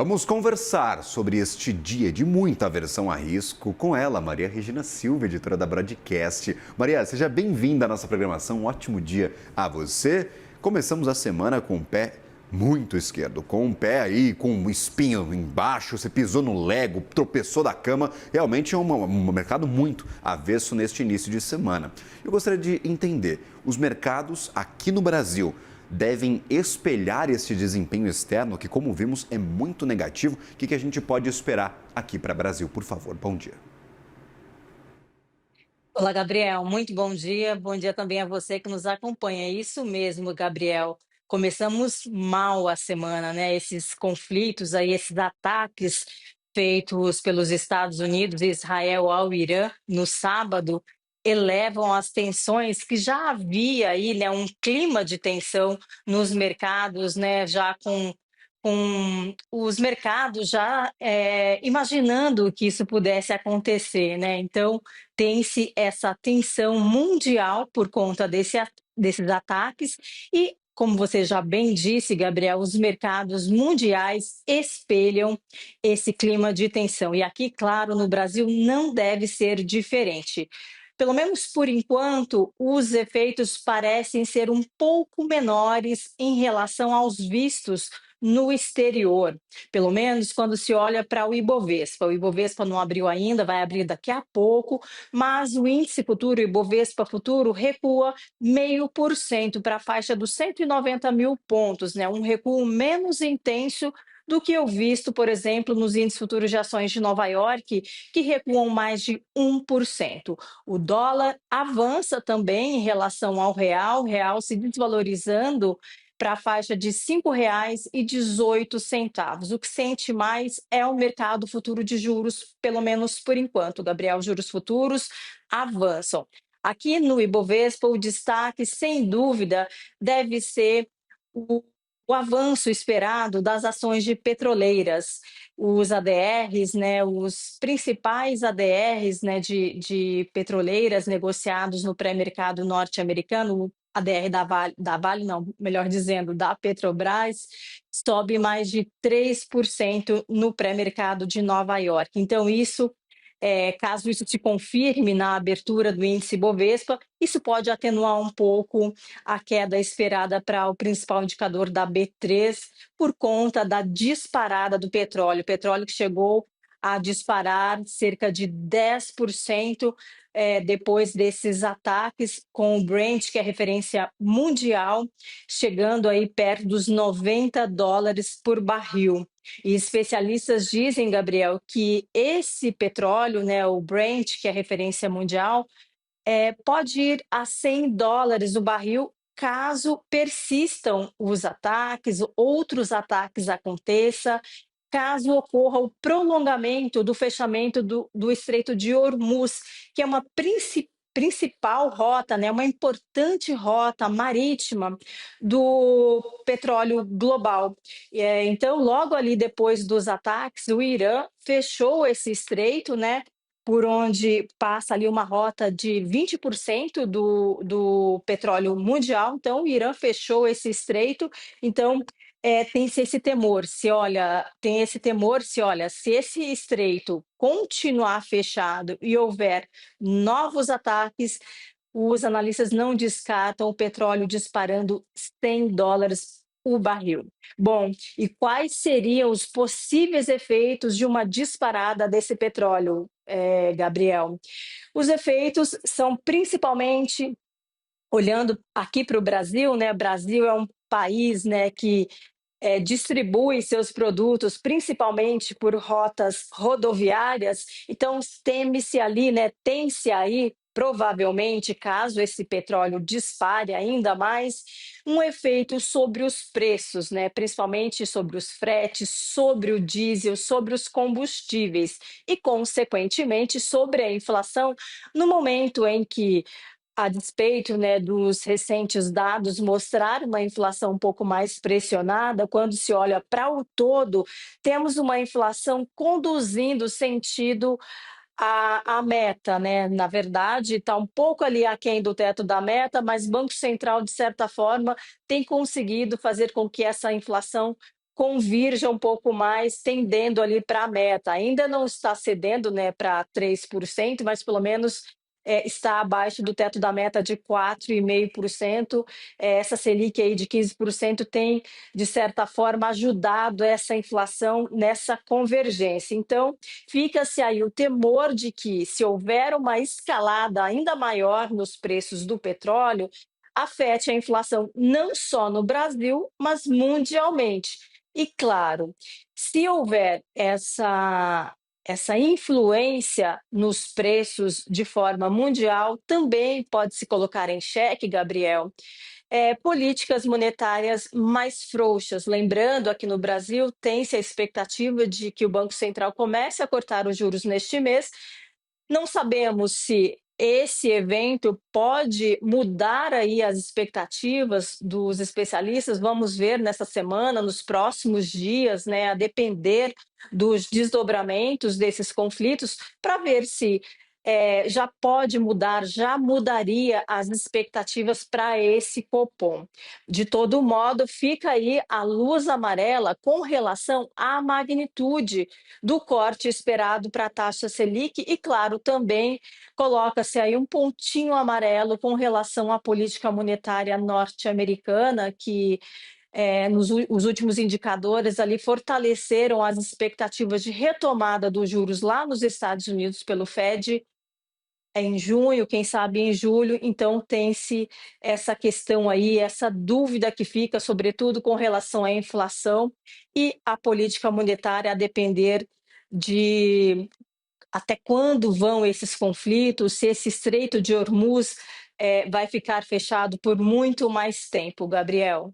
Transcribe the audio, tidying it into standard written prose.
Vamos conversar sobre este dia de muita aversão a risco com ela, Maria Regina Silva, editora da Broadcast. Maria, seja bem-vinda à nossa programação. Um ótimo dia a você. Começamos a semana com o pé muito esquerdo, com um pé aí com um espinho embaixo, você pisou no Lego, tropeçou da cama. Realmente é um mercado muito avesso neste início de semana. Eu gostaria de entender, os mercados aqui no Brasil devem espelhar esse desempenho externo, que, como vimos, é muito negativo. O que a gente pode esperar aqui para o Brasil? Por favor, bom dia. Olá, Gabriel. Muito bom dia. Bom dia também a você que nos acompanha. É isso mesmo, Gabriel. Começamos mal a semana, né? Esses conflitos aí, esses ataques feitos pelos Estados Unidos e Israel ao Irã no sábado elevam as tensões que já havia aí, né? Um clima de tensão nos mercados, né? Já com os mercados já imaginando que isso pudesse acontecer, né? Então tem-se essa tensão mundial por conta desses ataques e, como você já bem disse, Gabriel, os mercados mundiais espelham esse clima de tensão. E aqui, claro, no Brasil não deve ser diferente. Pelo menos por enquanto, os efeitos parecem ser um pouco menores em relação aos vistos no exterior, pelo menos quando se olha para o Ibovespa. O Ibovespa não abriu ainda, vai abrir daqui a pouco, mas o índice futuro, o Ibovespa futuro, recua 0,5% para a faixa dos 190 mil pontos, né? Um recuo menos intenso do que o visto, por exemplo, nos índices futuros de ações de Nova York, que recuam mais de 1%. O dólar avança também em relação ao real, o real se desvalorizando para a faixa de R$ 5,18. O que sente mais é o mercado futuro de juros, pelo menos por enquanto, Gabriel. Juros futuros avançam. Aqui no Ibovespa, o destaque, sem dúvida, deve ser o, o avanço esperado das ações de petroleiras. Os ADRs, né, os principais ADRs, né, de petroleiras negociados no pré-mercado norte-americano, ADR da Vale, não, melhor dizendo, da Petrobras, sobe mais de 3% no pré-mercado de Nova York. Então, caso isso se confirme na abertura do índice Bovespa, isso pode atenuar um pouco a queda esperada para o principal indicador da B3 por conta da disparada do petróleo. O petróleo que chegou a disparar cerca de 10% depois desses ataques, com o Brent, que é referência mundial, chegando aí perto dos US$ 90 por barril. E especialistas dizem, Gabriel, que esse petróleo, né, o Brent, que é referência mundial, pode ir a US$ 100 o barril caso persistam os ataques, outros ataques aconteçam, caso ocorra o prolongamento do fechamento do Estreito de Hormuz, que é uma principal rota, né, uma importante rota marítima do petróleo global. Então, logo ali depois dos ataques, o Irã fechou esse estreito, né, por onde passa ali uma rota de 20% do petróleo mundial. Então, o Irã fechou esse estreito. Então, tem esse temor, se esse estreito continuar fechado e houver novos ataques, os analistas não descartam o petróleo disparando US$ 100 o barril. Bom, e quais seriam os possíveis efeitos de uma disparada desse petróleo, Gabriel? Os efeitos são principalmente, olhando aqui para o Brasil, né? O Brasil é um país, né, que distribui seus produtos principalmente por rotas rodoviárias, então teme-se ali, né, tem-se aí, provavelmente, caso esse petróleo dispare ainda mais, um efeito sobre os preços, né, principalmente sobre os fretes, sobre o diesel, sobre os combustíveis e, consequentemente, sobre a inflação, no momento em que, a despeito, né, dos recentes dados mostrar uma inflação um pouco mais pressionada, quando se olha para o todo, temos uma inflação conduzindo sentido à meta, né? Na verdade, está um pouco ali aquém do teto da meta, mas o Banco Central, de certa forma, tem conseguido fazer com que essa inflação convirja um pouco mais, tendendo ali para a meta. Ainda não está cedendo, né, para 3%, mas pelo menos está abaixo do teto da meta de 4,5%. Essa Selic aí de 15% tem, de certa forma, ajudado essa inflação nessa convergência. Então, fica-se aí o temor de que, se houver uma escalada ainda maior nos preços do petróleo, afete a inflação não só no Brasil, mas mundialmente. E, claro, se houver essa influência nos preços de forma mundial, também pode se colocar em xeque, Gabriel, políticas monetárias mais frouxas. Lembrando, aqui no Brasil, tem-se a expectativa de que o Banco Central comece a cortar os juros neste mês. Não sabemos se esse evento pode mudar aí as expectativas dos especialistas. Vamos ver nessa semana, nos próximos dias, né, a depender dos desdobramentos desses conflitos, para ver se já pode mudar, já mudaria as expectativas para esse Copom. De todo modo, fica aí a luz amarela com relação à magnitude do corte esperado para a taxa Selic e, claro, também coloca-se aí um pontinho amarelo com relação à política monetária norte-americana, que os últimos indicadores ali fortaleceram as expectativas de retomada dos juros lá nos Estados Unidos pelo Fed em junho, quem sabe em julho. Então tem-se essa questão aí, essa dúvida que fica, sobretudo com relação à inflação e à política monetária, a depender de até quando vão esses conflitos, se esse Estreito de Hormuz vai ficar fechado por muito mais tempo, Gabriel.